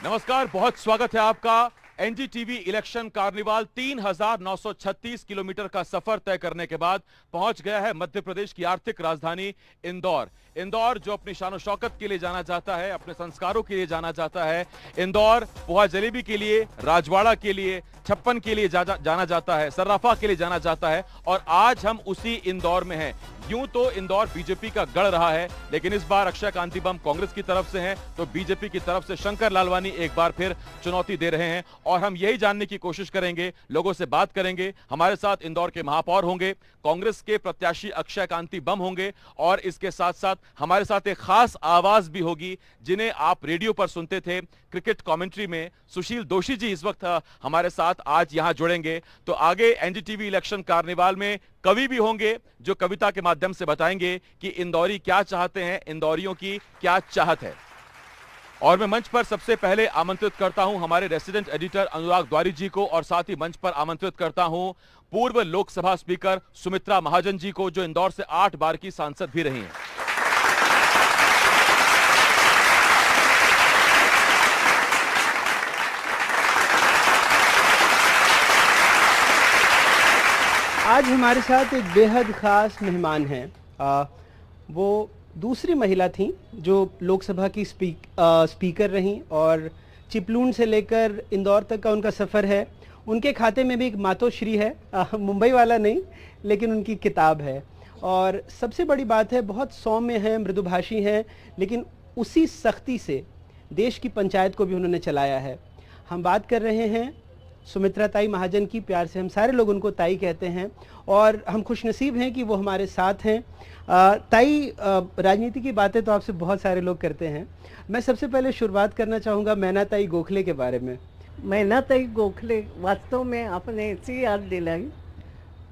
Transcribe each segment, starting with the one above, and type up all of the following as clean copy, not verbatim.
नमस्कार, बहुत स्वागत है आपका। एनडीटीवी इलेक्शन कार्निवाल 3,936 किलोमीटर का सफर तय करने के बाद पहुंच गया है मध्य प्रदेश की आर्थिक राजधानी इंदौर। इंदौर जो अपनी शान शौकत के लिए जाना जाता है, अपने संस्कारों के लिए जाना जाता है। इंदौर पोहा जलेबी के लिए, राजवाड़ा के लिए, छप्पन के लिए जाना जाता है, सर्राफा के लिए जाना जाता है। और आज हम उसी इंदौर में हैं। यूं तो इंदौर बीजेपी का गढ़ रहा है, लेकिन इस बार अक्षय कांति बम कांग्रेस की तरफ से हैं, तो बीजेपी की तरफ से शंकर लालवानी एक बार फिर चुनौती दे रहे हैं। और हम यही जानने की कोशिश करेंगे, लोगों से बात करेंगे। हमारे साथ इंदौर के महापौर होंगे, कांग्रेस के प्रत्याशी अक्षय कांति बम होंगे, और इसके साथ साथ हमारे साथ एक खास आवाज भी होगी जिन्हें आप रेडियो पर सुनते थे क्रिकेट कमेंट्री में। सुशील दोषी जी इस वक्त हमारे साथ आज यहां जुड़ेंगे। तो आगे एनडीटीवी इलेक्शन कार्निवाल में कवि भी होंगे जो कविता के माध्यम से बताएंगे कि इंदौरी क्या चाहते हैं, इंदौरियों की क्या चाहत है। और मैं मंच पर सबसे पहले आमंत्रित करता हूं हमारे रेसिडेंट एडिटर अनुराग द्वारी जी को, और साथ ही मंच पर आमंत्रित करता हूं पूर्व लोकसभा स्पीकर सुमित्रा महाजन जी को, जो इंदौर से 8 बार की सांसद भी रही हैं। आज हमारे साथ एक बेहद ख़ास मेहमान हैं। वो दूसरी महिला थीं जो लोकसभा की स्पीकर रहीं, और चिपलून से लेकर इंदौर तक का उनका सफ़र है। उनके खाते में भी एक मातोश्री है, मुंबई वाला नहीं, लेकिन उनकी किताब है। और सबसे बड़ी बात है, बहुत सौम्य हैं, मृदुभाषी हैं, लेकिन उसी सख्ती से देश की पंचायत को भी उन्होंने चलाया है। हम बात कर रहे हैं सुमित्रा ताई महाजन की। प्यार से हम सारे लोग उनको ताई कहते हैं, और हम खुशनसीब हैं कि वो हमारे साथ हैं। ताई, राजनीति की बातें तो आपसे बहुत सारे लोग करते हैं। मैं सबसे पहले शुरुआत करना चाहूँगा मैना ताई गोखले के बारे में। मैना ताई गोखले, वास्तव में आपने ऐसी याद दिलाई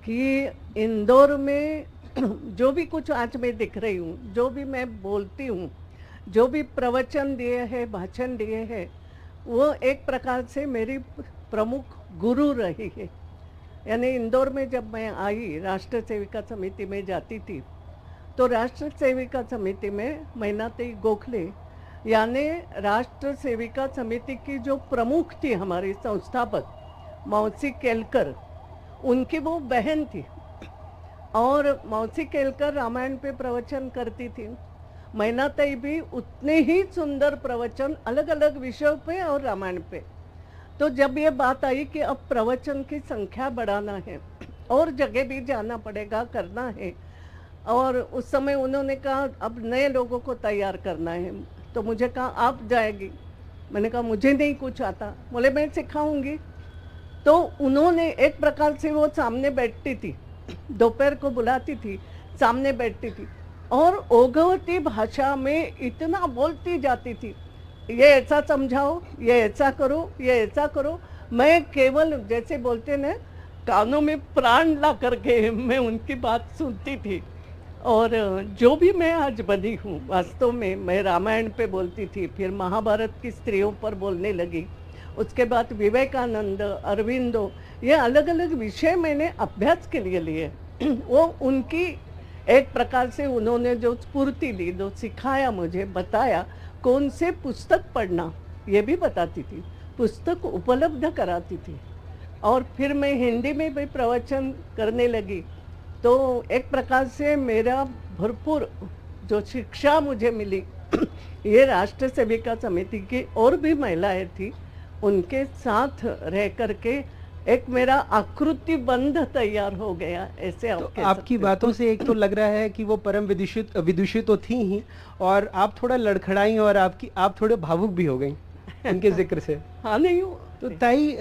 कि इंदौर में जो भी कुछ आज मैं दिख रही हूँ, जो भी मैं बोलती हूँ, जो भी प्रवचन दिए हैं, भाषण दिए हैं, वो एक प्रकार से मेरी प्रमुख गुरु रही है। यानी इंदौर में जब मैं आई, राष्ट्र सेविका समिति में जाती थी, तो राष्ट्र सेविका समिति में मैना ताई गोखले यानी राष्ट्र सेविका समिति की जो प्रमुख थी, हमारी संस्थापक मौसी केलकर, उनकी वो बहन थी। और मौसी केलकर रामायण पे प्रवचन करती थी। मैना ताई भी उतने ही सुंदर प्रवचन अलग अलग विषयों पे और रामायण पे। तो जब ये बात आई कि अब प्रवचन की संख्या बढ़ाना है और जगह भी जाना पड़ेगा, करना है, और उस समय उन्होंने कहा अब नए लोगों को तैयार करना है, तो मुझे कहा आप जाएगी। मैंने कहा मुझे नहीं कुछ आता। बोले मैं सिखाऊंगी। तो उन्होंने एक प्रकार से, वो सामने बैठती थी, दोपहर को बुलाती थी, सामने बैठती थी, और ओघवती भाषा में इतना बोलती जाती थी, ये ऐसा समझाओ, ये ऐसा करो, ये ऐसा करो। मैं केवल जैसे बोलते ना, कानों में प्राण ला करके मैं उनकी बात सुनती थी। और जो भी मैं आज बनी हूँ, वास्तव में मैं रामायण पे बोलती थी, फिर महाभारत की स्त्रियों पर बोलने लगी, उसके बाद विवेकानंद, अरविंदो, ये अलग अलग विषय मैंने अभ्यास के लिए लिए। वो उनकी एक प्रकार से उन्होंने जो स्फूर्ति दी, जो सिखाया, मुझे बताया कौन से पुस्तक पढ़ना, ये भी बताती थी, पुस्तक उपलब्ध कराती थी। और फिर मैं हिंदी में भी प्रवचन करने लगी। तो एक प्रकार से मेरा भरपूर जो शिक्षा मुझे मिली ये राष्ट्र सेविका समिति की और भी महिलाएं थी, उनके साथ रह करके एक मेरा आकृति बंध तैयार हो गया, ऐसे आप तो आपकी बातों से एक तो लग रहा है कि वो परम विदुषी तो थी ही, और आप थोड़ा लड़खड़ाई, और आप थोड़े भावुक भी हो गई उनके जिक्र से। हाँ, नहीं हो तो ताई,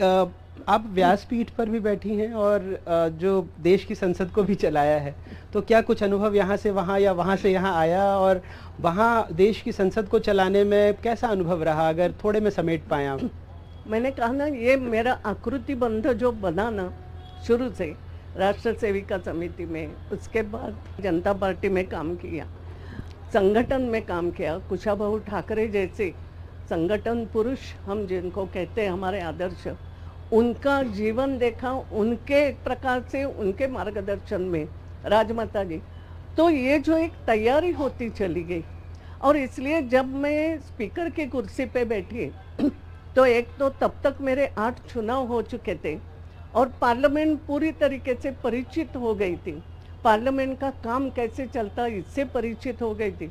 आप व्यासपीठ पर भी बैठी हैं और जो देश की संसद को भी चलाया है, तो क्या कुछ अनुभव यहाँ से वहाँ या वहाँ से यहाँ आया, और वहाँ देश की संसद को चलाने में कैसा अनुभव रहा, अगर थोड़े में समेट पाए आप? मैंने कहा ना, ये मेरा आकृति बंध जो बना ना शुरू से राष्ट्र सेविका समिति में, उसके बाद जनता पार्टी में काम किया, संगठन में काम किया, कुशाभाऊ ठाकरे जैसे संगठन पुरुष हम जिनको कहते हैं, हमारे आदर्श, उनका जीवन देखा, उनके एक प्रकार से उनके मार्गदर्शन में, राजमाता जी। तो ये जो एक तैयारी होती चली गई, और इसलिए जब मैं स्पीकर की कुर्सी पे बैठी तो एक तो तब तक मेरे 8 चुनाव हो चुके थे और पार्लियामेंट पूरी तरीके से परिचित हो गई थी, पार्लियामेंट का काम कैसे चलता इससे परिचित हो गई थी।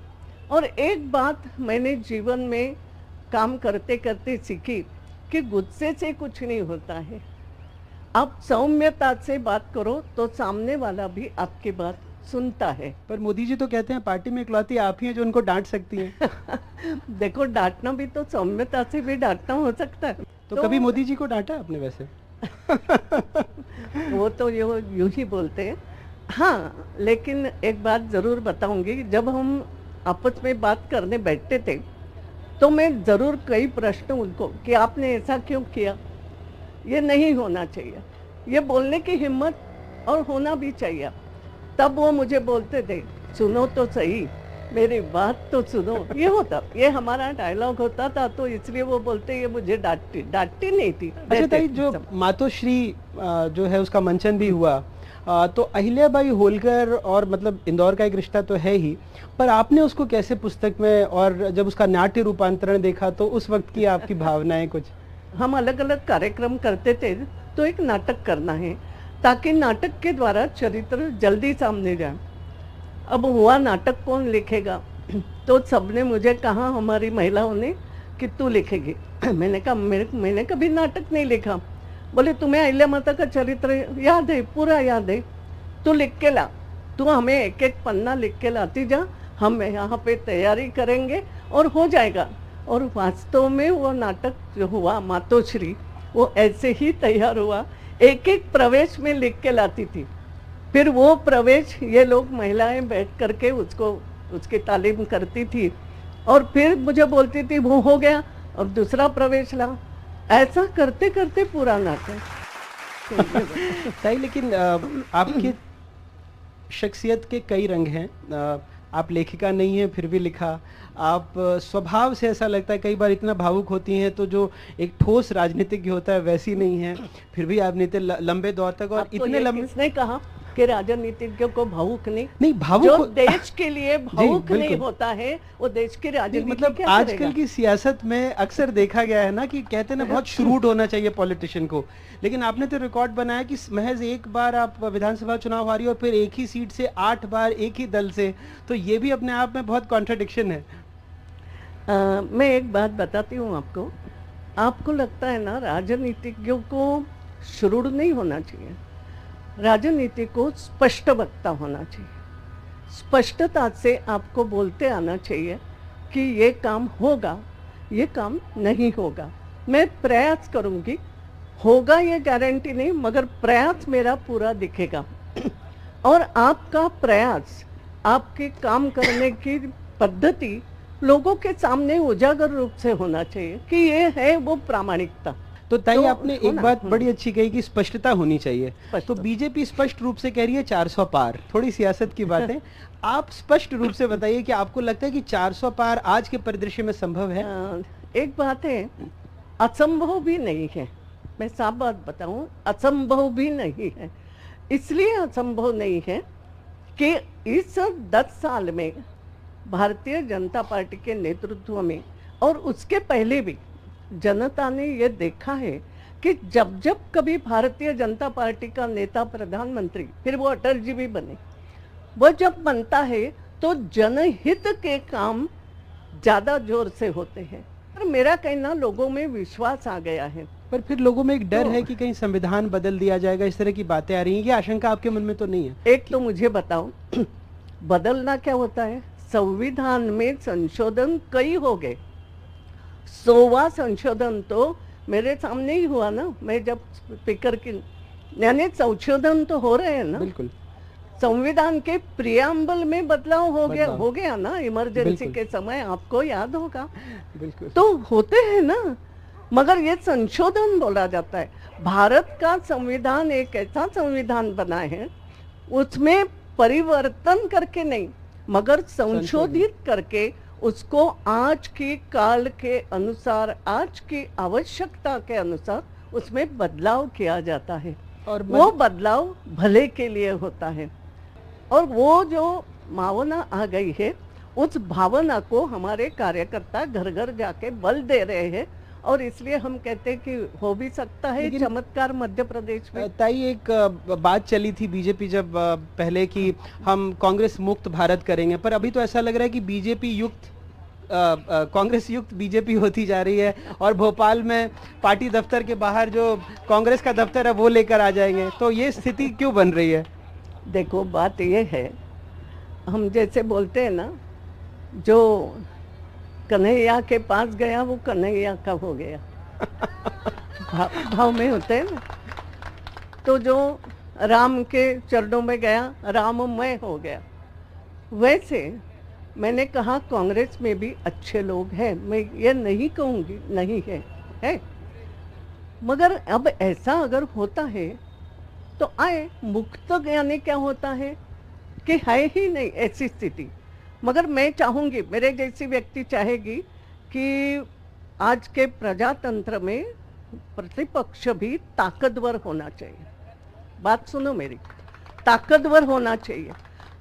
और एक बात मैंने जीवन में काम करते करते सीखी कि गुस्से से कुछ नहीं होता है, आप सौम्यता से बात करो तो सामने वाला भी आपकी बात सुनता है। पर मोदी जी तो कहते हैं पार्टी में इकलौती आप ही हैं जो उनको डांट सकती हैं। देखो, डांटना भी तो सौम्यता से भी डांटना हो सकता है। तो कभी मोदी जी को डांटा आपने वैसे? वो तो यूं ही बोलते हैं। हाँ, लेकिन एक बात जरूर बताऊंगी, जब हम आपस में बात करने बैठते थे तो मैं जरूर कई प्रश्न उनको कि आपने ऐसा क्यों किया, ये नहीं होना चाहिए, ये बोलने की हिम्मत और होना भी चाहिए। तब वो मुझे बोलते थे, सुनो तो सही, मेरी बात तो सुनो। ये होता, ये हमारा डायलॉग होता था, तो इसलिए वो बोलते ये मुझे डांटती नहीं थी। अच्छा ताई, जो मातोश्री जो है उसका मंचन भी हुआ, तो अहिल्याबाई होलकर और मतलब इंदौर का एक रिश्ता तो है ही, पर आपने उसको कैसे पुस्तक में और जब उसका नाट्य रूपांतरण देखा तो उस वक्त की आपकी भावनाएं कुछ? हम अलग अलग कार्यक्रम करते थे, तो एक नाटक करना है ताकि नाटक के द्वारा चरित्र जल्दी सामने जाए। अब हुआ नाटक कौन लिखेगा, तो सबने मुझे कहा, हमारी महिलाओं ने, कि तू लिखेगी। मैंने कहा मैंने कभी नाटक नहीं लिखा। बोले तुम्हें अहिल्या माता का चरित्र याद है, पूरा याद है, तू लिख के ला, तू हमें एक एक पन्ना लिख के लाती जा, हम यहाँ पे तैयारी करेंगे और हो जाएगा। और वास्तव में वो नाटक जो हुआ मातोश्री, वो ऐसे ही तैयार हुआ, एक एक प्रवेश में लिख के लाती थी। फिर वो प्रवेश ये लोग महिलाएं बैठ करके उसकी तालीम करती थी और फिर मुझे बोलती थी वो हो गया और दूसरा प्रवेश ला। ऐसा करते करते पूरा नाटक। ताई, लेकिन आपकी शख्सियत के कई रंग हैं। आप लेखिका नहीं हैं फिर भी लिखा, आप स्वभाव से ऐसा लगता है कई बार इतना भावुक होती हैं, तो जो एक ठोस राजनीतिज्ञ होता है वैसी नहीं है, फिर भी आप इतने लंबे दौर तक और इतने लंबे। किसने कहा कि राजनीतिज्ञों को भावुक नहीं भावुक जो देश के लिए भावुक नहीं होता है वो देश की राजनीति मतलब क्या आजकल करेगा? की सियासत में अक्सर देखा गया है ना कि कहते हैं ना बहुत श्रूड होना चाहिए पॉलिटिशियन को, लेकिन आपने तो रिकॉर्ड बनाया कि महज एक बार आप विधानसभा चुनाव हारी और फिर एक ही सीट से 8 बार एक ही दल से, तो ये भी अपने आप में बहुत कॉन्ट्रडिक्शन है। मैं एक बात बताती हूँ आपको लगता है ना राजनीतिज्ञों को श्रूड नहीं होना चाहिए, राजनीति को स्पष्ट वक्ता होना चाहिए। स्पष्टता से आपको बोलते आना चाहिए कि ये काम होगा, ये काम नहीं होगा। मैं प्रयास करूंगी, होगा ये गारंटी नहीं, मगर प्रयास मेरा पूरा दिखेगा। और आपका प्रयास, आपके काम करने की पद्धति लोगों के सामने उजागर रूप से होना चाहिए कि ये है वो प्रामाणिकता। तो ताई, तो आपने एक बात बड़ी अच्छी कही कि स्पष्टता होनी चाहिए। तो बीजेपी स्पष्ट रूप से कह रही है 400 पार, थोड़ी सियासत की बातें आप स्पष्ट रूप से बताइए कि आपको लगता है कि 400 पार आज के परिदृश्य में संभव है? एक बात है, असंभव भी नहीं है। मैं साफ बात बताऊं, असंभव भी नहीं है। इसलिए असंभव नहीं है कि इस 10 साल में भारतीय जनता पार्टी के नेतृत्व में और उसके पहले भी जनता ने ये देखा है कि जब जब कभी भारतीय जनता पार्टी का नेता प्रधानमंत्री, फिर वो अटल जी भी बने, वो जब बनता है तो जनहित के काम ज्यादा जोर से होते हैं। और मेरा कहना, लोगों में विश्वास आ गया है। पर फिर लोगों में एक डर है कि कहीं संविधान बदल दिया जाएगा, इस तरह की बातें आ रही हैं, ये आशंका आपके मन में तो नहीं है? एक तो मुझे बताओ, बदलना क्या होता है? संविधान में संशोधन कई हो गए, 100वां संशोधन तो मेरे सामने ही हुआ ना। मैं जब स्पीकर की, यानी संशोधन तो हो रहे हैं ना। बिल्कुल। संविधान के प्रियम्बल में बदलाव हो गया ना इमरजेंसी के समय, आपको याद होगा। बिल्कुल। तो होते हैं ना, मगर ये संशोधन बोला जाता है। भारत का संविधान एक ऐसा संविधान बना है, उसमें परिवर्तन करके नहीं मगर संशोधित करके उसको आज की काल के अनुसार, आज की आवश्यकता के अनुसार उसमें बदलाव किया जाता है। और वो बदलाव भले के लिए होता है। और वो जो भावना आ गई है, उस भावना को हमारे कार्यकर्ता घर घर जाके बल दे रहे हैं और इसलिए हम कहते हैं कि हो भी सकता है लेकिन- चमत्कार मध्य प्रदेश में। ताई एक बात चली थी बीजेपी जब पहले कि हम कांग्रेस मुक्त भारत करेंगे, पर अभी तो ऐसा लग रहा है कि बीजेपी युक्त कांग्रेस युक्त बीजेपी होती जा रही है और भोपाल में पार्टी दफ्तर के बाहर जो कांग्रेस का दफ्तर है वो लेकर आ जाएंगे, तो ये स्थिति क्यों बन रही है? देखो बात ये है, हम जैसे बोलते हैं ना, जो कन्हैया के पास गया वो कन्हैया का हो गया। भाव में होते हैं ना, तो जो राम के चरणों में गया राममय हो गया। वैसे मैंने कहा कांग्रेस में भी अच्छे लोग हैं, मैं ये नहीं कहूँगी नहीं है, मगर अब ऐसा अगर होता है तो आए। मुक्त यानी क्या होता है कि है ही नहीं ऐसी स्थिति। मगर मैं चाहूँगी, मेरे जैसी व्यक्ति चाहेगी कि आज के प्रजातंत्र में प्रतिपक्ष भी ताकतवर होना चाहिए। बात सुनो मेरी, ताकतवर होना चाहिए।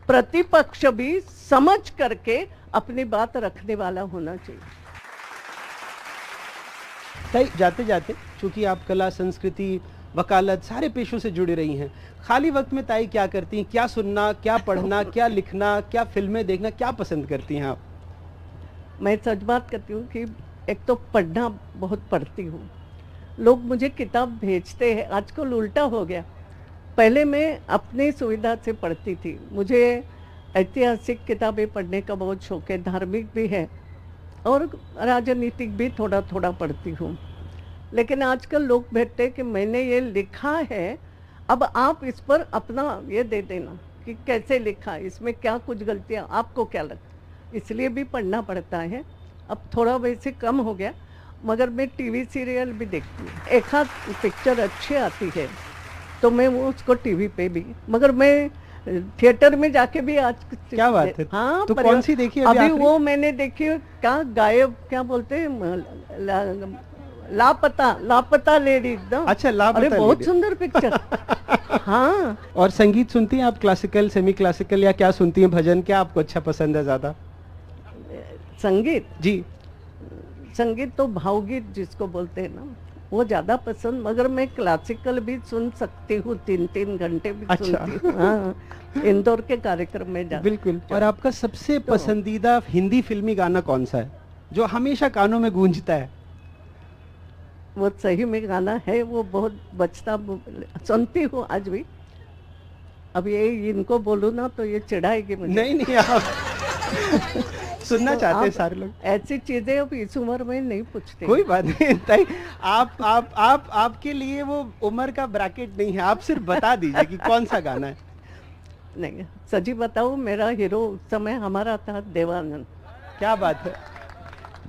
प्रतिपक्ष भी समझ करके अपनी बात रखने वाला होना चाहिए। ताई जाते जाते, चूंकि आप कला, संस्कृति, वकालत सारे पेशों से जुड़ी रही हैं, खाली वक्त में ताई क्या करती हैं? क्या सुनना, क्या पढ़ना, क्या लिखना, क्या फिल्में देखना, क्या पसंद करती हैं आप? मैं सच बात करती हूँ कि एक तो पढ़ना बहुत पढ़ती हूँ। लोग मुझे किताब भेजते हैं, आजकल उल्टा हो गया। पहले मैं अपनी सुविधा से पढ़ती थी। मुझे ऐतिहासिक किताबें पढ़ने का बहुत शौक है, धार्मिक भी है और राजनीतिक भी थोड़ा थोड़ा पढ़ती हूँ। लेकिन आजकल लोग भेजते हैं कि मैंने ये लिखा है, अब आप इस पर अपना ये दे देना कि कैसे लिखा, इसमें क्या कुछ गलतियाँ, आपको क्या लगता। इसलिए भी पढ़ना पड़ता है। अब थोड़ा वैसे कम हो गया, मगर मैं टीवी सीरियल भी देखती हूँ। एक आध पिक्चर अच्छी आती है तो मैं वो उसको टीवी पे भी, मगर मैं थिएटर में जाके भी आज क्या बात है? हाँ, तो कौन सी देखी अभी अभी आखिरी? वो मैंने देखी, क्या गायब, क्या बोलते हैं, लापता लेडीज ना। अच्छा, लापता अरे बहुत लेडीज। सुंदर पिक्चर। हाँ, और संगीत सुनती हैं आप? क्लासिकल, सेमी क्लासिकल, या क्या सुनती हैं? भजन क्या आपको अच्छा पसंद है ज्यादा? संगीत जी। संगीत तो भावगीत जिसको बोलते हैं ना, वो ज्यादा पसंद। मगर मैं क्लासिकल भी सुन सकती हूँ, 3-3 घंटे भी अच्छा। सुनती हूँ। हाँ, इंदौर के कार्यक्रम में जाती बिल्कुल। और आपका सबसे पसंदीदा हिंदी फिल्मी गाना कौन सा है जो हमेशा कानों में गूंजता है? वो सही में गाना है, वो बहुत बचता सुनती हूँ आज भी। अब ये इनको बोलूँ ना तो ये चिढ़ाएगी मुझे। नहीं आप सुनना तो चाहते हैं आप सारे लोग। ऐसी चीजें अब इस उम्र में नहीं पूछते। कोई बात नहीं ताई, आप आपके लिए वो उम्र का ब्रैकेट नहीं है, आप सिर्फ बता दीजिए कि कौन सा गाना है। नहीं, सच्ची बताऊँ, मेरा हीरो उस समय हमारा था देवानंद। क्या बात है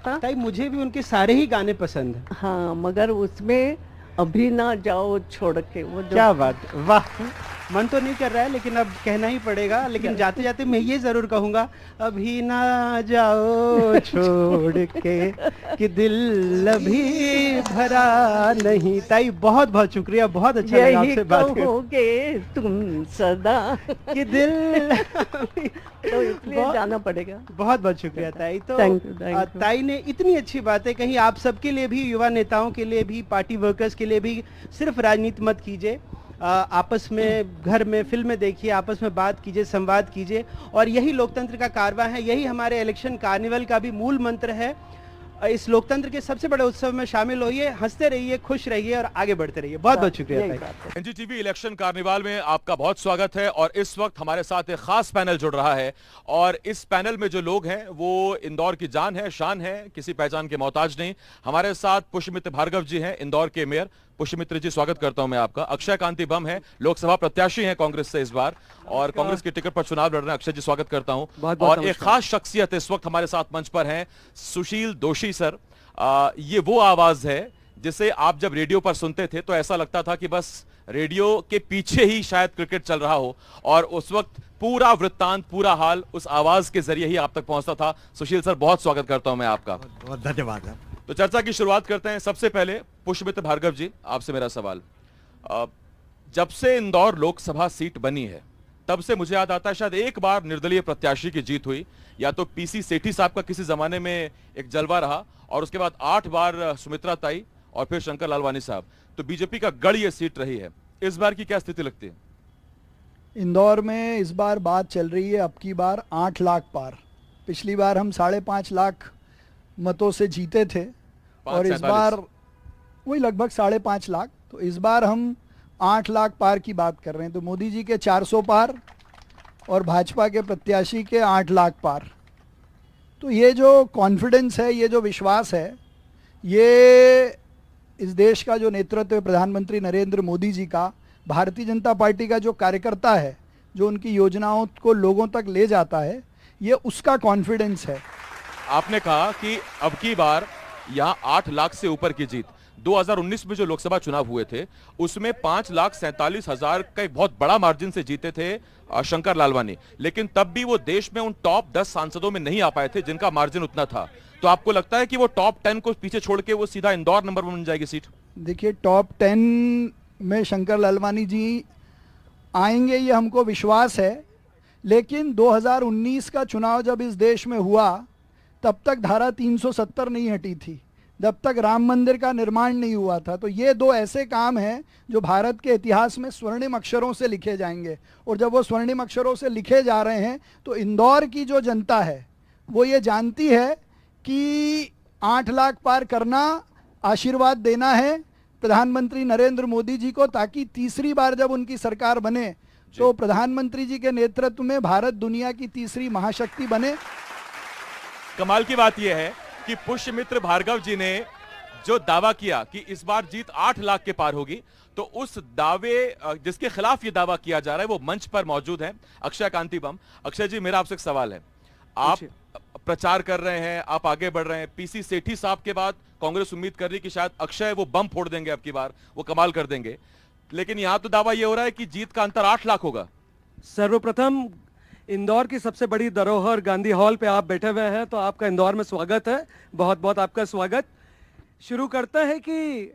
हाँ? ताई, मुझे भी उनके सारे ही गाने पसंद हैं। हाँ, मगर उसमें अभी ना जाओ छोड़ के, वो जो क्या बात, वाह। मन तो नहीं कर रहा है लेकिन अब कहना ही पड़ेगा। लेकिन जाते जाते मैं ये जरूर कहूंगा, अभी ना जाओ छोड़ के कि दिल अभी भरा नहीं। ताई बहुत बहुत शुक्रिया, बहुत अच्छा लगा यही आपसे बात करके। कहोगे तुम सदा कि दिल तो इसलिए बहुत- जाना पड़ेगा। बहुत बहुत शुक्रिया ताई। तो Thank you, thank you. ताई ने इतनी अच्छी बातें कही, आप सबके लिए भी, युवा नेताओं के लिए भी, पार्टी वर्कर्स के लिए भी। सिर्फ राजनीति मत कीजिए, आपस में घर में फिल्में देखिए, आपस में बात कीजिए, संवाद कीजिए, और यही लोकतंत्र का कारवां है, यही हमारे इलेक्शन कार्निवल का भी मूल मंत्र है। इस लोकतंत्र के सबसे बड़े उत्सव में शामिल होइए, हंसते रहिए, खुश रहिए और आगे बढ़ते रहिए। बहुत बहुत शुक्रिया यही ताई। बात है। एनडीटीवी इलेक्शन कार्निवाल में आपका बहुत स्वागत है। और इस वक्त हमारे साथ एक खास पैनल जुड़ रहा है, और इस पैनल में जो लोग हैं वो इंदौर की जान है, शान है, किसी पहचान के मोहताज नहीं। हमारे साथ पुष्यमित्र भार्गव जी हैं, इंदौर के मेयर। पुष्यमित्र जी, स्वागत करता हूं मैं आपका। अक्षय कांति बम है, लोकसभा प्रत्याशी हैं कांग्रेस से इस बार, और कांग्रेस की टिकट पर चुनाव लड़ रहे हैं। अक्षय जी, स्वागत करता हूं। बहुत-बहुत और एक नमस्कार। खास शख्सियत इस वक्त हमारे साथ मंच पर हैं, सुशील दोषी सर। ये वो आवाज है जिसे आप जब रेडियो पर सुनते थे तो ऐसा लगता था कि बस रेडियो के पीछे ही शायद क्रिकेट चल रहा हो, और उस वक्त पूरा वृत्तांत, पूरा हाल उस आवाज के जरिए ही आप तक पहुंचता था। सुशील सर, बहुत स्वागत करता हूं मैं आपका। बहुत धन्यवाद है। तो चर्चा की शुरुआत करते हैं। सबसे पहले पुष्यमित्र भार्गव जी, आपसे मेरा सवाल, जब से इंदौर लोकसभा सीट बनी है तब से मुझे याद आता है शायद एक बार निर्दलीय प्रत्याशी की जीत हुई, या तो पीसी सेठी साहब का किसी जमाने में एक जलवा रहा, और उसके बाद 8 बार सुमित्रा ताई और फिर शंकर लालवानी साहब। तो बीजेपी का गढ़ ये सीट रही है। इस बार की क्या स्थिति लगती है? इंदौर में इस बार बात चल रही है अब की बार 8 लाख पार। पिछली बार हम 5.5 लाख मतों से जीते थे और इस 547 बार वही लगभग 5.5 लाख। तो इस बार हम 8 लाख पार की बात कर रहे हैं। तो मोदी जी के 400 पार और भाजपा के प्रत्याशी के 8 लाख पार। तो ये जो कॉन्फिडेंस है, ये जो विश्वास है, ये इस देश का जो नेतृत्व है प्रधानमंत्री नरेंद्र मोदी जी का, भारतीय जनता पार्टी का जो कार्यकर्ता है, जो उनकी योजनाओं को लोगों तक ले जाता है, ये उसका कॉन्फिडेंस है। आपने कहा कि अब की बार यहां 8 लाख से ऊपर की जीत। 2019 में जो लोकसभा चुनाव हुए थे उसमें 5,47,000 का एक बहुत बड़ा मार्जिन से जीते थे शंकर लालवानी, लेकिन तब भी वो देश में उन टॉप 10 सांसदों में नहीं आ पाए थे जिनका मार्जिन उतना था। तो आपको लगता है कि वो टॉप 10 को पीछे छोड़ के वो सीधा इंदौर नंबर 1 बन जाएगी सीट? देखिए, टॉप 10 में शंकर लालवानी जी आएंगे ये हमको विश्वास है, लेकिन 2019 का चुनाव जब इस देश में हुआ तब तक धारा 370 नहीं हटी थी, जब तक राम मंदिर का निर्माण नहीं हुआ था। तो ये 2 ऐसे काम हैं जो भारत के इतिहास में स्वर्णिम अक्षरों से लिखे जाएंगे, और जब वो स्वर्णिम अक्षरों से लिखे जा रहे हैं तो इंदौर की जो जनता है वो ये जानती है कि 8 लाख पार करना, आशीर्वाद देना है प्रधानमंत्री नरेंद्र मोदी जी को, ताकि तीसरी बार जब उनकी सरकार बने तो प्रधानमंत्री जी के नेतृत्व में भारत दुनिया की तीसरी महाशक्ति बने। कमाल की बात यह है कि पुष्यमित्र भार्गव जी ने जो दावा किया कि इस बार जीत 8 लाख के पार होगी, तो उस दावे जिसके खिलाफ ये दावा किया जा रहा है वो मंच पर मौजूद है अक्षय कांति बम। अक्षय जी, मेरा आपसे एक सवाल है। आप प्रचार कर रहे हैं, आप आगे बढ़ रहे हैं, पीसी सेठी साहब के बाद कांग्रेस उम्मीद कर रही कि शायद अक्षय वो बम फोड़ देंगे, अब की बार वो कमाल कर देंगे, लेकिन यहां तो दावा ये हो रहा है कि जीत का अंतर 8 लाख होगा। सर्वप्रथम इंदौर की सबसे बड़ी धरोहर गांधी हॉल पे आप बैठे हुए हैं, तो आपका इंदौर में स्वागत है, बहुत बहुत आपका स्वागत। शुरू करते हैं कि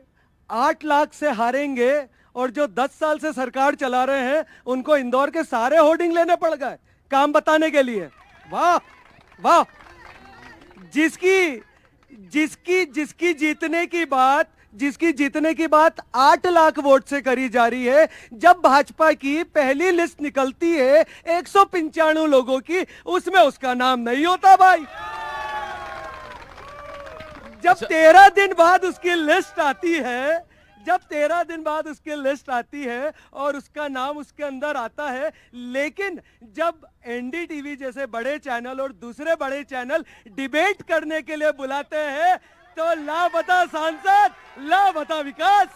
8 लाख से हारेंगे और जो 10 साल से सरकार चला रहे हैं उनको इंदौर के सारे होर्डिंग लेने पड़ गए काम बताने के लिए। वाह वाह, जिसकी जीतने की बात 8 लाख वोट से करी जा रही है, जब भाजपा की पहली लिस्ट निकलती है 195 लोगों की, उसमें उसका नाम नहीं होता भाई। जब 13 दिन बाद उसकी लिस्ट आती है, और उसका नाम उसके अंदर आता है, लेकिन जब एनडीटीवी जैसे बड़े चैनल और दूसरे बड़े चैनल डिबेट करने के लिए बुलाते हैं तो लापता सांसद, लापता विकास।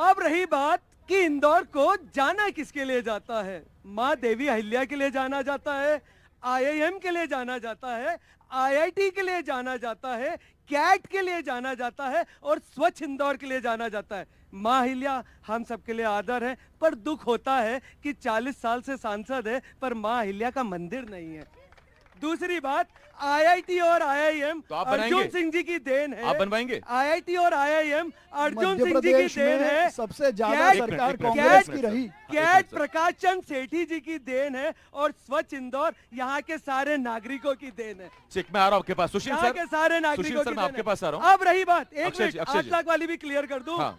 अब रही बात कि इंदौर को जाना किसके लिए जाता है, मां देवी अहिल्या के लिए जाना जाता है, आईआईएम के लिए जाना जाता है, आईआईटी के लिए जाना जाता है, कैट के लिए जाना जाता है और स्वच्छ इंदौर के लिए जाना जाता है। मां अहिल्या हम सबके लिए आदर है, पर दुख होता है कि 40 साल से सांसद है पर मां अहिल्या का मंदिर नहीं है। दूसरी बात, आईआईटी और आईआईएम तो आप अर्जुन बनाएंगे? सिंह जी की देन है। आप बनवाएंगे? आईआईटी और आईआईएम अर्जुन मध्य सिंह जी की प्रदेश देन में है। सबसे ज्यादा कैट- सरकार कैट- कांग्रेस कैट- की रही। कैट प्रकाश चंद सेठी जी की देन है और स्वच्छ इंदौर यहाँ के सारे नागरिकों की देन है। ठीक, मैं आ रहा हूं आपके पास। सुशील यहाँ के सर, सारे नागरिकों सुशील सर, की मैं देन आपके है। पास आ रहा हूं। अब रही बात, एक अक्षय मिनट, जी, अक्षय 8 जी। लाख वाली भी क्लियर कर दूं। हाँ।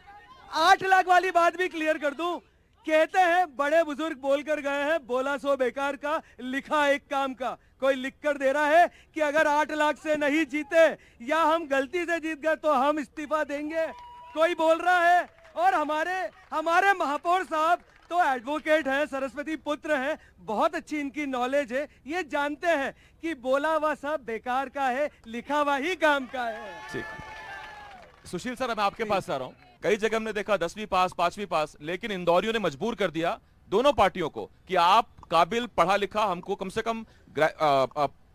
8 लाख वाली बात भी क्लियर कर दूं। कहते हैं बड़े बुजुर्ग बोलकर गए हैं, बोला सो बेकार का, लिखा एक काम का। कोई लिख कर दे रहा है कि अगर 8 लाख से नहीं जीते या हम गलती से जीत गए तो हम इस्तीफा देंगे, कोई बोल रहा है। और हमारे महापौर साहब तो एडवोकेट हैं, सरस्वती पुत्र हैं, बहुत अच्छी इनकी नॉलेज है, ये जानते हैं कि बोला हुआ सब बेकार का है, लिखा हुआ ही काम का है। ठीक। सुशील सर, मैं आपके पास आ रहा हूं। कई जगह हमने देखा 10वीं पास, 5वीं पास, लेकिन इंदौरियों ने मजबूर कर दिया दोनों पार्टियों को कि आप काबिल पढ़ा लिखा, हमको कम से कम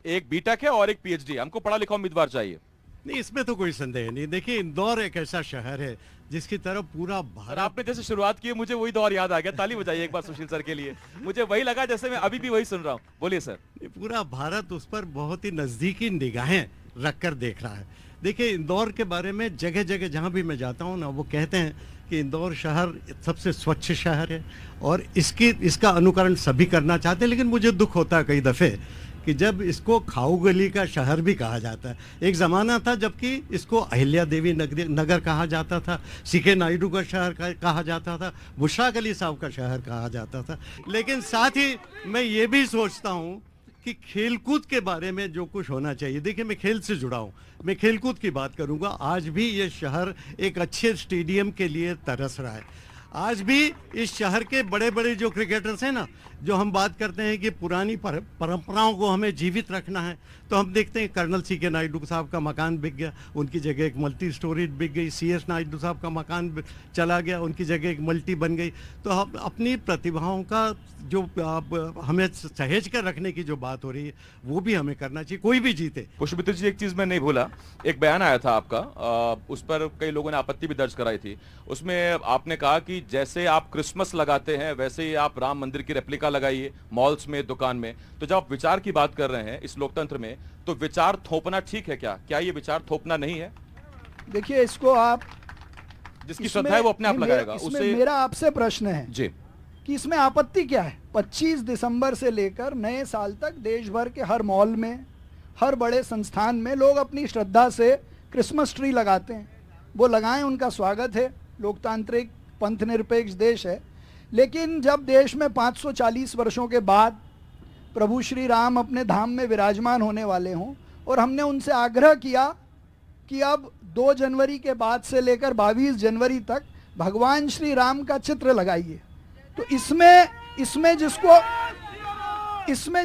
एक बीटेक है और एक पीएचडी, हमको पढ़ा लिखा उम्मीदवार चाहिए। नहीं, इसमें तो कोई संदेह नहीं। देखिए, इंदौर एक ऐसा शहर है जिसकी तरफ पूरा सर, भारत। आपने जैसे शुरुआत की, मुझे वही दौर याद आ गया। ताली बजाइए एक बार सुशील सर के लिए। मुझे वही लगा जैसे मैं अभी भी वही सुन रहा हूँ। बोलिए सर। पूरा भारत उस पर बहुत ही नजदीकी निगाहें रखकर देख रहा है। देखिए, इंदौर के बारे में जगह जगह जहाँ भी मैं जाता हूँ ना, वो कहते हैं कि इंदौर शहर सबसे स्वच्छ शहर है और इसका अनुकरण सभी करना चाहते हैं। लेकिन मुझे दुख होता है कई दफ़े कि जब इसको खाऊ गली का शहर भी कहा जाता है। एक ज़माना था जबकि इसको अहिल्या देवी नगर कहा जाता था, सीके नायडू का शहर कहा जाता था, मुशताक अली साहब का शहर कहा जाता था। लेकिन साथ ही मैं ये भी सोचता हूँ कि खेलकूद के बारे में जो कुछ होना चाहिए, देखिए मैं खेल से जुड़ा हूँ, मैं खेलकूद की बात करूँगा। आज भी ये शहर एक अच्छे स्टेडियम के लिए तरस रहा है। आज भी इस शहर के बड़े बड़े जो क्रिकेटर्स हैं ना, जो हम बात करते हैं कि पुरानी परंपराओं को हमें जीवित रखना है, तो हम देखते हैं कर्नल सीके नायडू साहब का मकान बिक गया, उनकी जगह एक मल्टी स्टोरीज बिक गई। CS नायडू साहब का मकान चला गया, उनकी जगह एक मल्टी बन गई। तो हम अपनी प्रतिभाओं का जो हमें सहेज कर रखने की जो बात हो रही है, वो भी हमें करना चाहिए, कोई भी जीते। पुष्पमित्र जी, एक चीज मैं नहीं भूला, एक बयान आया था आपका, उस पर कई लोगों ने आपत्ति भी दर्ज कराई थी। उसमें आपने कहा कि जैसे आप क्रिसमस लगाते हैं वैसे ही आप राम मंदिर की रेप्लिका लगाइए मॉल्स में, दुकान में। तो जब आप विचार की बात कर रहे हैं इस लोकतंत्र में, तो विचार थोपना ठीक है क्या ये विचार थोपना नहीं है? देखिए, इसको आप जिसकी श्रद्धा है वो अपने आप लगाएगा। उसमें मेरा आपसे प्रश्न है जी कि इसमें आपत्ति क्या है? 25 दिसंबर से लेकर नए साल तक देश भर के हर मॉल में, हर बड़े संस्थान में लोग अपनी श्रद्धा से क्रिसमस ट्री लगाते हैं। वो लगाएं, उनका स्वागत है, लोकतांत्रिक पंथ निरपेक्ष देश है। लेकिन जब देश में 540 वर्षों के बाद प्रभु श्री राम अपने धाम में विराजमान होने वाले हों और हमने उनसे आग्रह किया कि अब 2 जनवरी के बाद से लेकर 22 जनवरी तक भगवान श्री राम का चित्र लगाइए, तो इसमें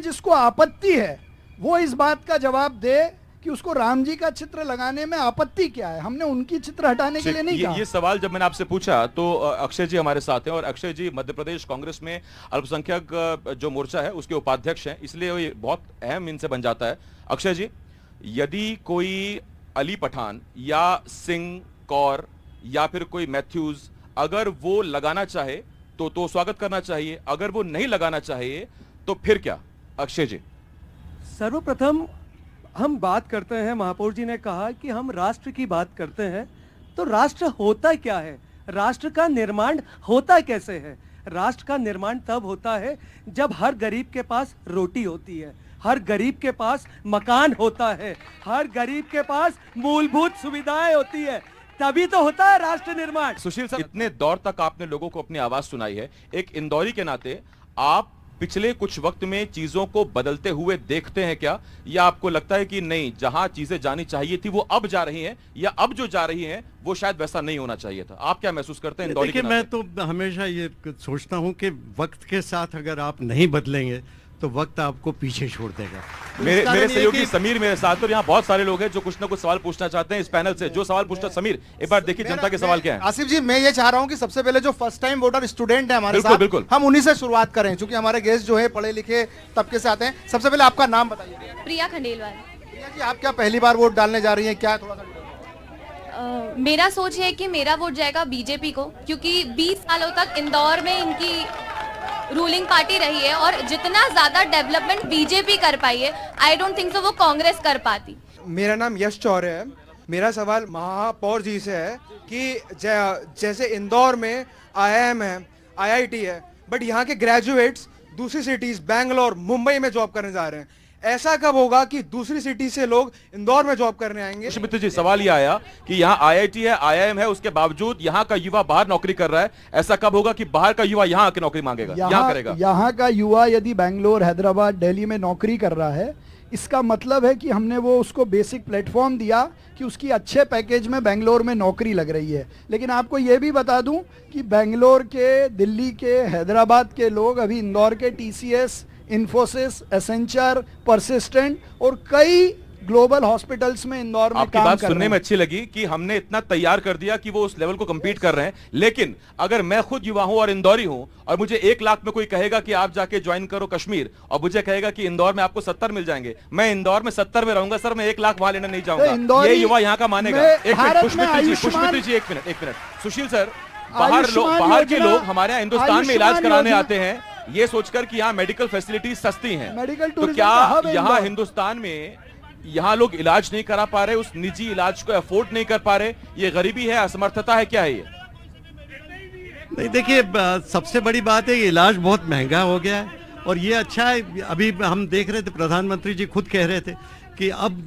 जिसको आपत्ति है वो इस बात का जवाब दे कि उसको राम जी का चित्र लगाने में आपत्ति क्या है। हमने उनकी चित्र हटाने के लिए नहीं कहा। ये सवाल जब मैंने आपसे पूछा तो अक्षय जी हमारे साथ हैं, और अक्षय जी मध्य प्रदेश कांग्रेस में अल्पसंख्यक जो मोर्चा है उसके उपाध्यक्ष हैं, इसलिए ये बहुत अहम इनसे बन जाता है। अक्षय जी, यदि कोई अली पठान या सिंह कौर या फिर कोई मैथ्यूज अगर वो लगाना चाहे तो स्वागत करना चाहिए, अगर वो नहीं लगाना चाहिए तो फिर क्या? अक्षय जी, सर्वप्रथम हम बात करते हैं, महापौर जी ने कहा कि हम राष्ट्र की बात करते हैं, तो राष्ट्र होता क्या है, राष्ट्र का निर्माण होता कैसे है? राष्ट्र का निर्माण तब होता है जब हर गरीब के पास रोटी होती है, हर गरीब के पास मकान होता है, हर गरीब के पास मूलभूत सुविधाएं होती है, तभी तो होता है राष्ट्र निर्माण। सुशील सर, इतने दौर तक आपने लोगों को अपनी आवाज सुनाई है, एक इंदौरी के नाते आप पिछले कुछ वक्त में चीजों को बदलते हुए देखते हैं क्या, या आपको लगता है कि नहीं, जहां चीजें जानी चाहिए थी वो अब जा रही हैं, या अब जो जा रही हैं वो शायद वैसा नहीं होना चाहिए था? आप क्या महसूस करते हैं इंदौरी के नाते? मैं तो हमेशा ये सोचता हूं कि वक्त के साथ अगर आप नहीं बदलेंगे तो वक्त आपको पीछे छोड़ देगा। मेरे सहयोगी समीर मेरे साथ, और यहाँ बहुत सारे लोग हैं जो कुछ ना कुछ सवाल पूछना चाहते हैं इस पैनल से। जो सवाल पूछना, समीर एक बार देखिए जनता के सवाल क्या है। आसिफ जी, मैं ये चाह रहा हूँ कि सबसे पहले जो फर्स्ट टाइम वोटर स्टूडेंट है हमारे साथ, बिल्कुल हम उन्हीं से शुरुआत करें, क्योंकि हमारे गेस्ट जो है पढ़े लिखे तबके से आते हैं। सबसे पहले आपका नाम बताइए। प्रिया खंडेलवाल। प्रिया जी, आप क्या पहली बार वोट डालने जा रही हैं? क्या थोड़ा सा मेरा सोच है कि मेरा वोट जाएगा बीजेपी को, क्योंकि 20 सालों तक इंदौर में इनकी रूलिंग पार्टी रही है और जितना ज्यादा डेवलपमेंट बीजेपी कर पाई है, आई डोंट थिंक सो वो कांग्रेस कर पाती। मेरा नाम यश चौरे है। मेरा सवाल महापौर जी से है कि जैसे इंदौर में IIM है, IIT है, बट यहाँ के ग्रेजुएट्स दूसरी सिटीज बैंगलोर, मुंबई में जॉब करने जा रहे हैं, ऐसा कब होगा कि दूसरी सिटी से लोग इंदौर में जॉब करने आएंगे? पुष्पमित्र जी, सवाल यह आया कि यहाँ IIT है, IIM है, उसके बावजूद यहाँ का युवा बाहर नौकरी कर रहा है, ऐसा कब होगा कि बाहर का युवा यहाँ आके नौकरी मांगेगा, यहाँ करेगा? यहाँ का युवा यदि बैंगलोर, हैदराबाद, दिल्ली में नौकरी कर रहा है, इसका मतलब है कि हमने वो उसको बेसिक प्लेटफॉर्म दिया कि उसकी अच्छे पैकेज में बेंगलोर में नौकरी लग रही है। लेकिन आपको ये भी बता दूं कि बेंगलोर के, दिल्ली के, हैदराबाद के लोग अभी इंदौर के TCS, इन्फोसिस, एसेंचर, परसिस्टेंट और कई ग्लोबल हॉस्पिटल्स में इंदौर में आपकी काम बात कर सुनने रहे में अच्छी लगी कि हमने इतना तैयार कर दिया कि वो उस लेवल को compete कर रहे हैं। लेकिन अगर मैं खुद युवा हूं और इंदौरी हूं और मुझे 1 लाख में कोई कहेगा कि आप जाके ज्वाइन करो कश्मीर, और मुझे कहेगा कि इंदौर में आपको 70 मिल जाएंगे, मैं इंदौर में 70 में रहूंगा सर, मैं 1 लाख वहां लेने नहीं जाऊंगा। ये युवा यहाँ का मानेगा? एक मिनट पुष्पमित्र जी, एक मिनट। सुशील सर, बाहर के लोग हमारे यहाँ हिंदुस्तान में इलाज कराने आते हैं ये सोचकर कि यहाँ मेडिकल फैसिलिटीज सस्ती हैं, तो क्या यहाँ हिंदुस्तान में यहाँ लोग इलाज नहीं करा पा रहे, उस निजी इलाज को अफोर्ड नहीं कर पा रहे, ये गरीबी है, असमर्थता है, क्या है ये? नहीं देखिए, सबसे बड़ी बात है कि इलाज बहुत महंगा हो गया है और ये अच्छा है। अभी हम देख रहे थे, प्रधानमंत्री जी खुद कह रहे थे कि अब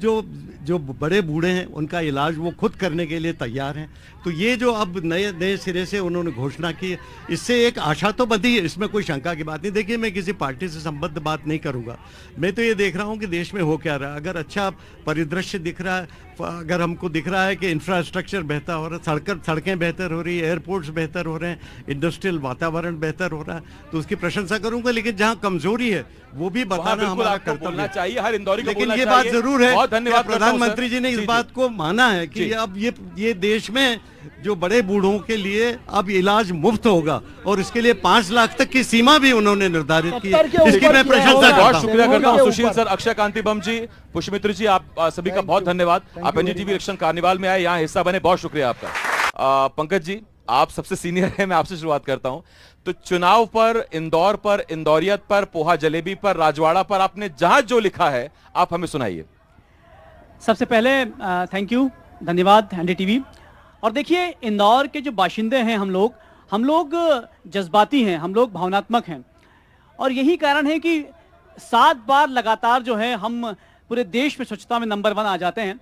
जो बड़े बूढ़े हैं उनका इलाज वो खुद करने के लिए तैयार हैं। तो ये जो अब नए सिरे से उन्होंने घोषणा की है, इससे एक आशा तो बंधी है, इसमें कोई शंका की बात नहीं। देखिए, मैं किसी पार्टी से संबद्ध बात नहीं करूंगा, मैं तो ये देख रहा हूँ कि देश में हो क्या रहा है। अगर अच्छा परिदृश्य दिख रहा है, अगर हमको दिख रहा है कि इंफ्रास्ट्रक्चर बेहतर हो रहा है, सड़कें बेहतर हो रही है, एयरपोर्ट्स बेहतर हो रहे हैं, इंडस्ट्रियल वातावरण बेहतर हो रहा है, तो उसकी प्रशंसा करूंगा। लेकिन जहाँ कमजोरी है वो भी बताना हमारा कर्तव्य चाहिए, हर इंदौरी को लेकिन बोलना ये बात चाहिए। जरूर है, बहुत धन्यवाद प्रधानमंत्री जी ने इस बात को माना है कि अब ये देश में जो बड़े बूढ़ों के लिए अब इलाज मुफ्त होगा और इसके लिए 5 लाख तक की सीमा भी उन्होंने निर्धारित की है। इसकी मैं प्रशंसा करता बहुत हूं। शुक्रिया करता हूं सुशील सर, अक्षय कांति बम जी, पुष्पमित्र जी, आप सभी का बहुत धन्यवाद। आप एनडीटीवी इलेक्शन कार्निवाल में आए, यहाँ हिस्सा बने, बहुत शुक्रिया आपका। पंकज जी, आप सबसे सीनियर हैं, मैं आपसे शुरुआत करता हूं। तो चुनाव पर, इंदौर पर, इंदौरियत पर, पोहा जलेबी पर, राजवाड़ा पर आपने जहां जो लिखा है आप हमें सुनाइए। सबसे पहले थैंक यू, धन्यवाद एनडीटीवी। और देखिए, इंदौर के जो बाशिंदे हैं, हम लोग जज्बाती हैं, हम लोग भावनात्मक हैं, और यही कारण है कि 7 बार लगातार जो है हम पूरे देश में स्वच्छता में नंबर 1 आ जाते हैं।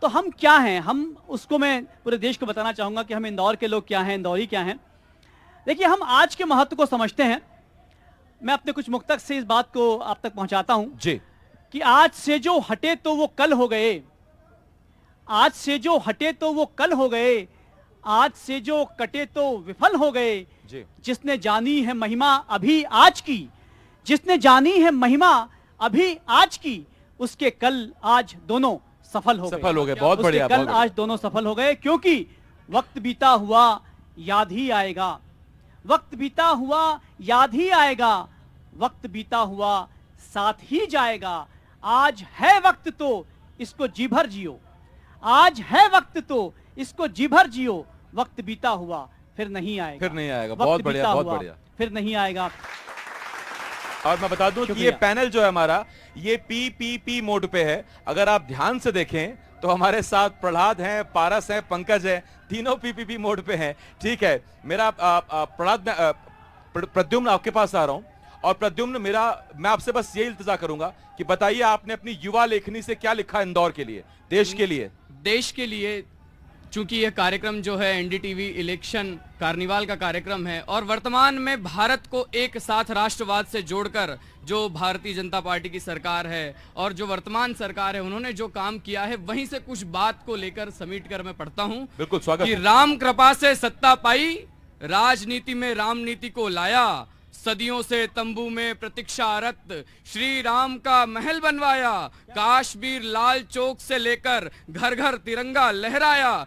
तो हम क्या हैं, हम उसको मैं पूरे देश को बताना चाहूँगा कि हम इंदौर के लोग क्या हैं, इंदौरी क्या हैं। देखिए, हम आज के महत्व को समझते हैं। मैं अपने कुछ मुक्तक से इस बात को आप तक पहुंचाता हूं जी, कि आज से जो हटे तो वो कल हो गए, आज से जो हटे तो वो कल हो गए, आज से जो कटे तो विफल हो गए। जी। जिसने जानी है महिमा अभी आज की, जिसने जानी है महिमा अभी आज की, उसके कल आज दोनों सफल हो गए। बहुत बढ़िया, कल बहुत बढ़िया। आज दोनों सफल हो गए, क्योंकि वक्त बीता हुआ याद ही आएगा, वक्त बीता हुआ याद ही आएगा, वक्त बीता हुआ साथ ही जाएगा। आज है वक्त तो इसको जी भर जियो, आज है वक्त तो इसको जी भर जियो, वक्त बीता हुआ फिर नहीं आएगा, फिर नहीं आएगा। वक्त बहुत बढ़िया, बीता बहुत हुआ बढ़िया। फिर नहीं आएगा। और मैं बता दूं कि ये शुक्रिया। पैनल जो है हमारा, ये पी मोड पे है। अगर आप ध्यान से देखें तो हमारे साथ प्रहलाद हैं, पारस हैं, पंकज हैं, तीनों पी मोड पे हैं। ठीक है, मेरा प्रहलाद, प्रद्युम्न आपके पास आ रहा हूं। और प्रद्युम्न, मैं आपसे बस ये इल्तिजा करूंगा कि बताइए, आपने अपनी युवा लेखनी से क्या लिखा इंदौर के लिए, देश के लिए? देश के लिए, चूंकि यह कार्यक्रम जो है एनडीटीवी इलेक्शन कार्निवाल का कार्यक्रम है और वर्तमान में भारत को एक साथ राष्ट्रवाद से जोड़कर जो भारतीय जनता पार्टी की सरकार है और जो वर्तमान सरकार है, उन्होंने जो काम किया है, वहीं से कुछ बात को लेकर समेट कर मैं पढ़ता हूं। बिल्कुल, स्वागत। कि राम कृपा से सत्ता पाई, राजनीति में राम नीति को लाया, सदियों से तंबू में प्रतीक्षारत श्री राम का महल बनवाया, काश्मीर लाल चौक से लेकर घर घर तिरंगा लहराया,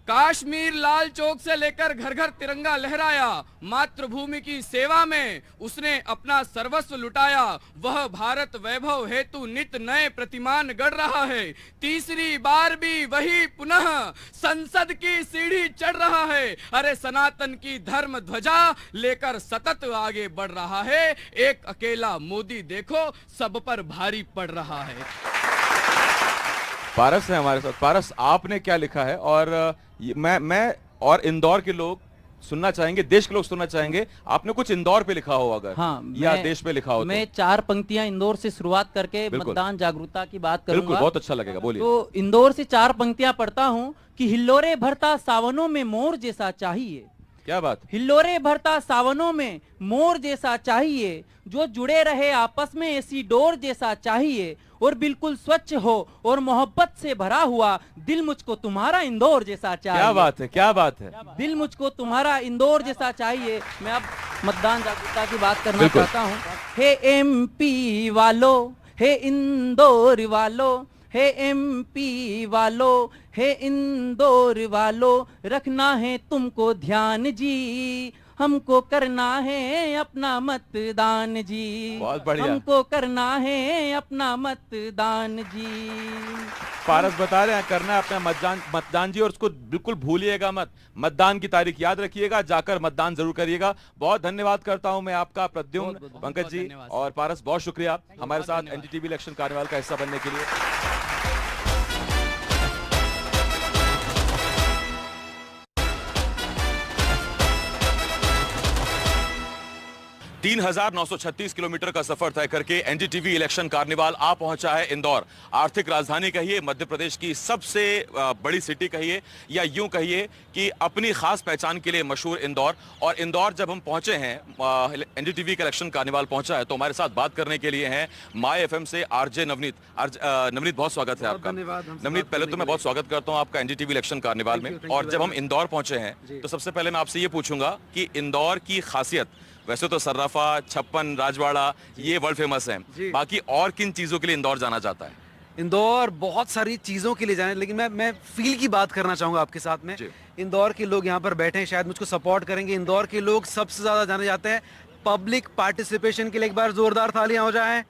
काश्मीर लाल चौक से लेकर घर घर तिरंगा लहराया, मातृभूमि की सेवा में उसने अपना सर्वस्व लुटाया, वह भारत वैभव हेतु नित नए प्रतिमान गढ़ रहा है, तीसरी बार भी वही पुनः संसद की सीढ़ी चढ़ रहा है, अरे सनातन की धर्म ध्वजा लेकर सतत आगे बढ़ रहा है, एक अकेला मोदी देखो सब पर भारी पड़ रहा है। पारस है हमारे साथ। पारस, आपने क्या लिखा है? और मैं और इंदौर के लोग सुनना चाहेंगे, देश के लोग सुनना चाहेंगे, आपने कुछ इंदौर पे लिखा हो अगर, हाँ, या देश पे लिखा हो। मैं 4 पंक्तियां इंदौर से शुरुआत करके बिल्कुल। मतदान जागरूकता की बात करूंगा। बिल्कुल, बहुत अच्छा लगेगा, बोलिए। तो इंदौर से 4 पंक्तियां पढ़ता हूं कि हिल्लोरे भरता सावनों में मोर जैसा चाहिए, क्या बात। हिल्लोरे भरता सावनों में मोर जैसा चाहिए, जो जुड़े रहे आपस में ऐसी डोर जैसा चाहिए, और बिल्कुल स्वच्छ हो और मोहब्बत से भरा हुआ दिल मुझको तुम्हारा इंदौर जैसा चाहिए। क्या बात है, क्या बात है। दिल मुझको तुम्हारा इंदौर जैसा चाहिए। मैं अब मतदान जागरूकता की बात करना चाहता हूँ। हे एमपी वालों, हे इंदौर वालों, हे एमपी वालों, हे इंदौर वालों, रखना है तुमको ध्यान जी, हमको करना है अपना मतदान जी, बहुत बढ़िया। हमको करना है अपना मतदान जी। पारस बता रहे हैं करना है अपना मतदान जी, और उसको बिल्कुल भूलिएगा मत, मतदान की तारीख याद रखिएगा, जाकर मतदान जरूर करिएगा। बहुत धन्यवाद करता हूं मैं आपका प्रद्युम्न, पंकज जी और पारस, बहुत शुक्रिया हमारे साथ एनडीटीवी इलेक्शन कार्निवाल का हिस्सा बनने के लिए। 3,936 किलोमीटर का सफर तय करके एनडीटीवी इलेक्शन कार्निवाल आ पहुंचा है इंदौर। आर्थिक राजधानी कहिए, मध्य प्रदेश की सबसे बड़ी सिटी कहिए, या यूं कहिए कि अपनी खास पहचान के लिए मशहूर इंदौर। और इंदौर जब हम पहुंचे हैं, एनडीटीवी का इलेक्शन कार्निवाल पहुंचा है, तो हमारे साथ बात करने के लिए हैं माय एफएम से आरजे नवनीत। नवनीत, बहुत स्वागत है आपका। नवनीत, पहले तो मैं बहुत स्वागत करता हूं आपका एनडीटीवी इलेक्शन कार्निवाल में। और जब हम इंदौर पहुंचे हैं तो सबसे पहले मैं आपसे ये पूछूंगा कि इंदौर की खासियत, वैसे तो सर्राफा, छप्पन, राजवाड़ा ये वर्ल्ड फेमस हैं, बाकी और किन चीजों के लिए इंदौर जाना जाता है? इंदौर बहुत सारी चीज़ों के लिए जाने, लेकिन मैं फील की बात करना चाहूँगा आपके साथ में। इंदौर के लोग यहाँ पर बैठे हैं, शायद मुझको सपोर्ट करेंगे। इंदौर के लोग सबसे ज़्यादा जाने जाते हैं पब्लिक पार्टिसिपेशन के लिए। एक बार ज़ोरदार तालियां हो जाएं।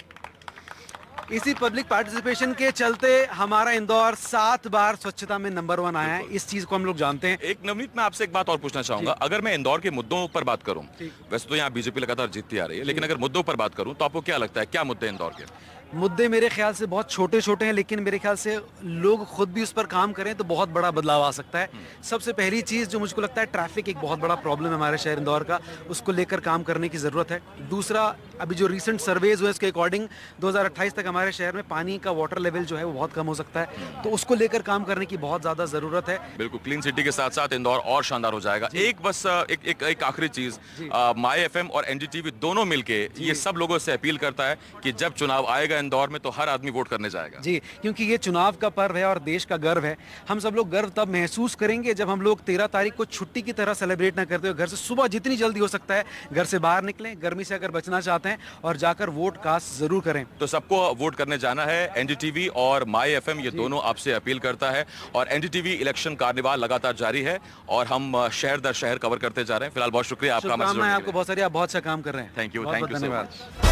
इसी पब्लिक पार्टिसिपेशन के चलते हमारा इंदौर 7 बार स्वच्छता में नंबर 1 आया है। इस चीज को हम लोग जानते हैं। एक नवनीत, मैं आपसे एक बात और पूछना चाहूंगा। अगर मैं इंदौर के मुद्दों पर बात करूं, वैसे तो यहाँ बीजेपी लगातार जीतती आ रही है, लेकिन अगर मुद्दों पर बात करूं तो आपको क्या लगता है, क्या मुद्दे इंदौर के? मुद्दे मेरे ख्याल से बहुत छोटे छोटे हैं, लेकिन मेरे ख्याल से लोग खुद भी उस पर काम करें तो बहुत बड़ा बदलाव आ सकता है। सबसे पहली चीज़ जो मुझको लगता है, ट्रैफिक एक बहुत बड़ा प्रॉब्लम है हमारे शहर इंदौर का, उसको लेकर काम करने की ज़रूरत है। दूसरा, अभी जो रिसेंट सर्वेज हुए उसके अकॉर्डिंग 2028 तक हमारे शहर में पानी का वाटर लेवल जो है वो बहुत कम हो सकता है, तो उसको लेकर काम करने की बहुत ज़्यादा ज़रूरत है। बिल्कुल, क्लीन सिटी के साथ साथ इंदौर और शानदार हो जाएगा। एक बस एक आखिरी चीज़, माय एफएम और एनडीटीवी दोनों मिलके ये सब लोगों से अपील करता है कि जब चुनाव आएगा इंदौर में तो हर आदमी वोट करने जाएगा। जी, क्योंकि ये चुनाव का पर्व है और देश का गर्व है। हम सब लोग गर्व तब महसूस करेंगे जब हम लोग 13 तारीख को छुट्टी की तरह सेलिब्रेट ना करते हुए घर से सुबह जितनी जल्दी हो सकता है घर से बाहर निकलें, गर्मी से अगर बचना चाहते हैं, और जाकर वोट कास्ट जरूर करें। तो सबको वोट करने जाना है। एनडीटीवी और माय एफएम ये दोनों आपसे अपील करता है। और एनडीटीवी इलेक्शन कार्निवाल लगातार जारी है और हम शहर दर शहर कवर करते जा रहे हैं। फिलहाल बहुत शुक्रिया आपका। आपको बहुत सारी, आप बहुत अच्छा काम कर रहे हैं। थैंक यू, धन्यवाद।